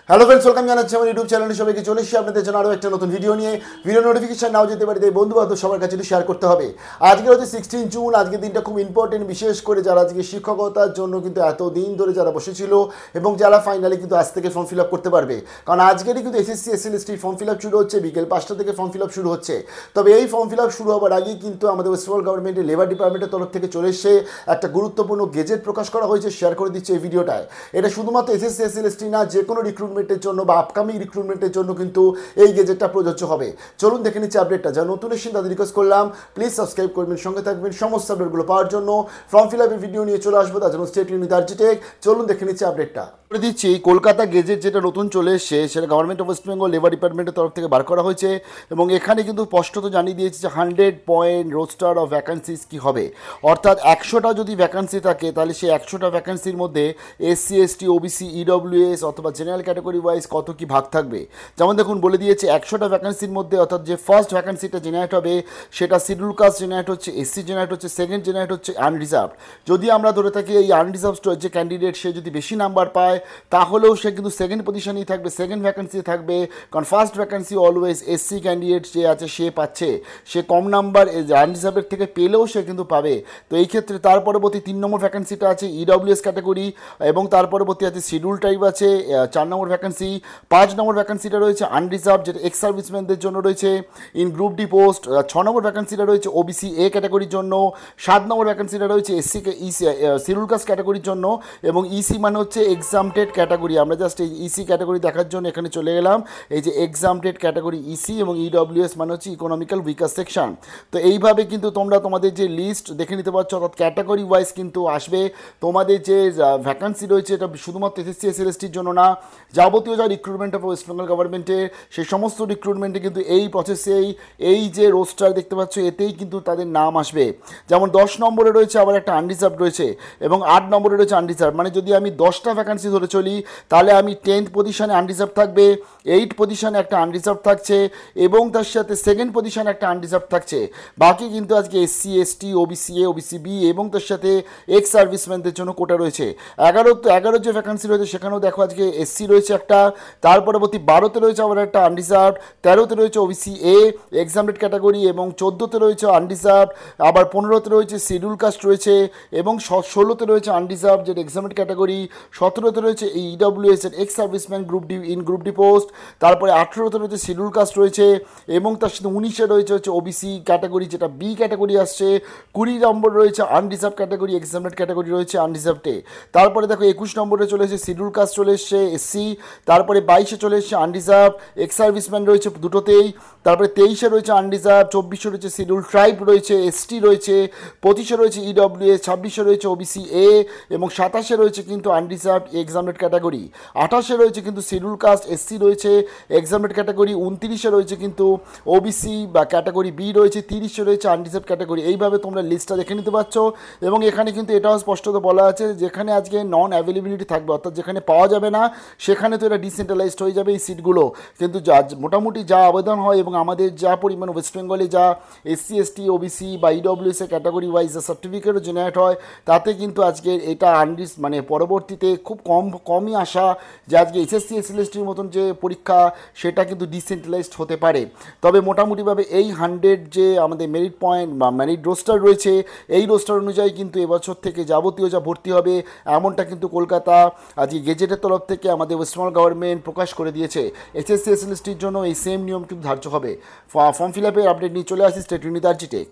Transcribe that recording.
Hello friends, welcome জানাচ্ছি আমার YouTube চ্যানেলে। সবাইকে চলে এসেছি আপনাদের জন্য আরও একটা নতুন ভিডিও নিয়ে। ভিডিও নোটিফিকেশন নাও যেতে পারে, তাই বন্ধু বান্ধব সবার কাছে শেয়ার করতে হবে। আজকে হচ্ছে 16 জুন। আজকের দিনটা খুব ইম্পর্টেন্ট, বিশেষ করে যারা আজকে শিক্ষকতার জন্য কিন্তু এতদিন ধরে যারা বসেছিল এবং যারা ফাইনালি কিন্তু আজ থেকে ফর্ম ফিল আপ করতে পারবে। কারণ আজকেরই কিন্তু SSC SLST form fill up শুরু হচ্ছে, বিকেল 5টা থেকে ফর্ম ফিল আপ শুরু হচ্ছে। তবে এই ফর্ম ফিল আপ শুরু হওয়ার আগেই কিন্তু আমাদের ওয়েস্ট বেঙ্গল গভর্নমেন্টের লেবার ডিপার্টমেন্টের তরফ থেকে চলে এসে একটা গুরুত্বপূর্ণ গেজেট প্রকাশ করা হয়েছে, শেয়ার করে দিচ্ছে এই ভিডিওটায়। এটা শুধুমাত্র এসএসসি এসএলএসটি না, যে কোনো রিক্রুটমেন্টের জন্য বা আপকামিং রিক্রুটমেন্টের জন্য কিন্তু এই গেজেটটা প্রযোজ্য হবে। চলুন দেখে নিচ্ছি আপডেটটা। যারা নতুন এসেছেন তাদের রিকোয়েস্ট করলাম প্লিজ সাবস্ক্রাইব করবেন, সঙ্গে থাকবেন সমস্ত আপডেটগুলো পাওয়ার জন্য। ফর্ম ফিল আপের ভিডিও নিয়ে চলে আসবো, তার জন্য স্টেট ইউনিভার্সিটি টেক। চলুন দেখে নিচ্ছি আপডেটটা। করে দিচ্ছি কলকাতা গেজেট যেটা নতুন চলে এসছে, সেটা government of West Bengal labour ডিপার্টমেন্টের তরফ থেকে বার করা হয়েছে এবং এখানে কিন্তু স্পষ্টত জানিয়ে দিয়েছে যে 100 পয়েন্ট রোস্টার অফ ভ্যাকান্সিস কী হবে। অর্থাৎ 100টা যদি ভ্যাকান্সি থাকে তাহলে সেই 100টা ভ্যাকান্সির মধ্যে এসসি এসটি ওবিসি ইডব্লিউএস অথবা জেনারেল ক্যাটাগরি ওয়াইজ কত কী ভাগ থাকবে। যেমন দেখুন বলে দিয়েছে 100টা ভ্যাকান্সির মধ্যে, অর্থাৎ যে ফার্স্ট ভ্যাকান্সিটা জেনারেট হবে সেটা শিডিউল কাস্ট জেনারেট হচ্ছে, এসসি জেনারেট হচ্ছে, সেকেন্ড জেনারেট হচ্ছে আনরিজার্ভ। যদি আমরা ধরে থাকি এই আনরিজার্ভ যে ক্যান্ডিডেট সে যদি বেশি নাম্বার পায় তাহলেও সে কিন্তু সেকেন্ড পজিশনেই থাকবে, সেকেন্ড ভ্যাকান্সি থাকবে। কারণ first vacancy always SC candidate যে আছে সে পাচ্ছে, সে কম নাম্বার আনরিজার্ভের থেকে পেলেও সে কিন্তু পাবে। তো এই ক্ষেত্রে তার পরবর্তী 3 নম্বর ভ্যাকান্সিটা আছে ইডব্লিউএস ক্যাটাগরি এবং তার পরবর্তী আছে শিডিউল টাইপ আছে 4 নম্বর ভ্যাকান্সি। 5 নম্বর ভ্যাকান্সিটা রয়েছে আনরিজার্ভ, যেটা এক্স সার্ভিসম্যানদের জন্য রয়েছে ইন গ্রুপ ডি পোস্ট। 6 নম্বর ভ্যাকান্সিটা রয়েছে ওবিসি এ ক্যাটাগরির জন্য। 7 নম্বর ভ্যাকান্সিটা রয়েছে এসসি শিডিউল কাস্ট ক্যাটাগরির জন্য এবং ইসি মানে হচ্ছে এক্সামটেড ক্যাটাগরি। আমরা জাস্ট এই ইসি ক্যাটাগরি দেখার জন্য এখানে চলে গেলাম। এই যে এক্সামটেড ক্যাটাগরি ইসি এবং ইডব্লিউএস মানে হচ্ছে ইকোনমিক্যাল উইকার সেকশন। তো এইভাবে কিন্তু তোমরা তোমাদের যে লিস্ট দেখে নিতে পারছো, অর্থাৎ ক্যাটাগরি ওয়াইজ কিন্তু আসবে। তোমাদের যে ভ্যাকান্সি রয়েছে এটা শুধুমাত্র এসএসসি এসএলএসটির জন্য না, যাবতীয় যা রিক্রুটমেন্ট অফ ওয়েস্ট বেঙ্গল গভর্নমেন্টের সেই সমস্ত রিক্রুটমেন্টে কিন্তু এই প্রসেসেই এই যে রোস্টার দেখতে পাচ্ছ এতেই কিন্তু তাদের নাম আসবে। যেমন 10 নম্বরে রয়েছে আবার একটা আনরিজার্ভ রয়েছে এবং 8 নম্বরে রয়েছে আনরিজার্ভ। মানে যদি আমি 10টা ভ্যাকান্সি ধরে চলি তাহলে আমি 10th পজিশনে আনরিজার্ভ থাকবে, 8 পজিশনে একটা আনরিজার্ভ থাকছে এবং তার সাথে সেকেন্ড পজিশনে একটা আনরিজার্ভ থাকছে। বাকি কিন্তু আজকে SC ST OBC A OBC B এবং তার সাথে এক্স সার্ভিসম্যানদের জন্য কোটা রয়েছে। 11 যে ভ্যাকান্সি রয়েছে সেখানেও দেখো আজকে এসসি রয়েছে একটা, তার পরবর্তী 12তে রয়েছে আবার একটা আনরিজার্ভ, 13তে রয়েছে ওবিসি এ এক্সামটেড ক্যাটাগরি এবং 14তে রয়েছে আনরিজার্ভ, আবার 15তে রয়েছে শিডিউল কাস্ট রয়েছে এবং 16তে রয়েছে আনরিজার্ভ যেটা এক্সামটেড ক্যাটাগরি, 17তে রয়েছে এই ইডব্লিউএস এর ex serviceman group D in group D post, তারপরে 18তে রয়েছে শিডিউল কাস্ট রয়েছে এবং তার সাথে 19এ রয়েছে হচ্ছে ওবিসি ক্যাটাগরি যেটা বি ক্যাটাগরি আসছে, 20 নম্বর রয়েছে আনরিজার্ভ ক্যাটাগরি, এক্সামটেড ক্যাটাগরি রয়েছে আনরিজার্ভডে। তারপরে দেখো 21 নম্বরে চলে এসেছে শিডিউল কাস্ট চলে এসছে এসসি, তারপরে 22এ চলে এসছে আনরিজার্ভ এক্স সার্ভিসম্যান রয়েছে দুটোতেই, তারপরে 23এ রয়েছে আনরিজার্ভ, 24এ রয়েছে শিডিউল ট্রাইব রয়েছে এসটি রয়েছে, 25এ রয়েছে ইডব্লিউএস, 26এ রয়েছে ওবিসি এ এবং 27এ রয়েছে কিন্তু আনরিজার্ভ এক্সামটেড ক্যাটাগরি, 28এ রয়েছে কিন্তু শিডিউল কাস্ট এসসি রয়েছে এক্সামটেড ক্যাটাগরি, 29এ রয়েছে কিন্তু ওবিসি বা ক্যাটাগরি বি রয়েছে, 30এ রয়েছে আনরিজার্ভ ক্যাটাগরি। এইভাবে তোমরা লিস্টটা দেখে নিতে পারছো এবং এখানে কিন্তু এটাও স্পষ্টত বলা আছে যেখানে আজকে নন অ্যাভেলেবিলিটি থাকবে, অর্থাৎ যেখানে পাওয়া যাবে না সেখানে তো এটা ডিসেন্ট্রালাইজড হয়ে যাবে এই সিটগুলো। কিন্তু যা মোটামুটি যা আবেদন হয় এবং আমাদের যা পরিমাণ ওয়েস্ট বেঙ্গলে যা এসসি এসটি ওবিসি বা ইডব্লিউএস এ ক্যাটাগরি ওয়াইজ যা সার্টিফিকেটও জেনারেট হয় তাতে কিন্তু আজকে এটা মানে পরবর্তীতে খুব কমই আশা যে আজকে এসএসসি এসএলএসটির মতন যে পরীক্ষা সেটা কিন্তু ডিসেন্ট্রালাইজড হতে পারে। তবে মোটামুটিভাবে এই 100 যে আমাদের মেরিট পয়েন্ট বা মেরিট রোস্টার রয়েছে এই রোস্টার অনুযায়ী কিন্তু এবছর থেকে যাবতীয় যা ভর্তি হবে এমনটা কিন্তু কলকাতা আজকে গেজেটের তরফ থেকে আমাদের ওয়েস্ট বেঙ্গল গভর্নমেন্ট প্রকাশ করে দিয়েছে। এসএসসি এসএলএসটির জন্য এই সেম নিয়ম কিন্তু ধার্য হবে। ফর্ম ফিল আপের আপডেট নিয়ে চলে আসি স্টেট ইউনিভার্সিটি টেক।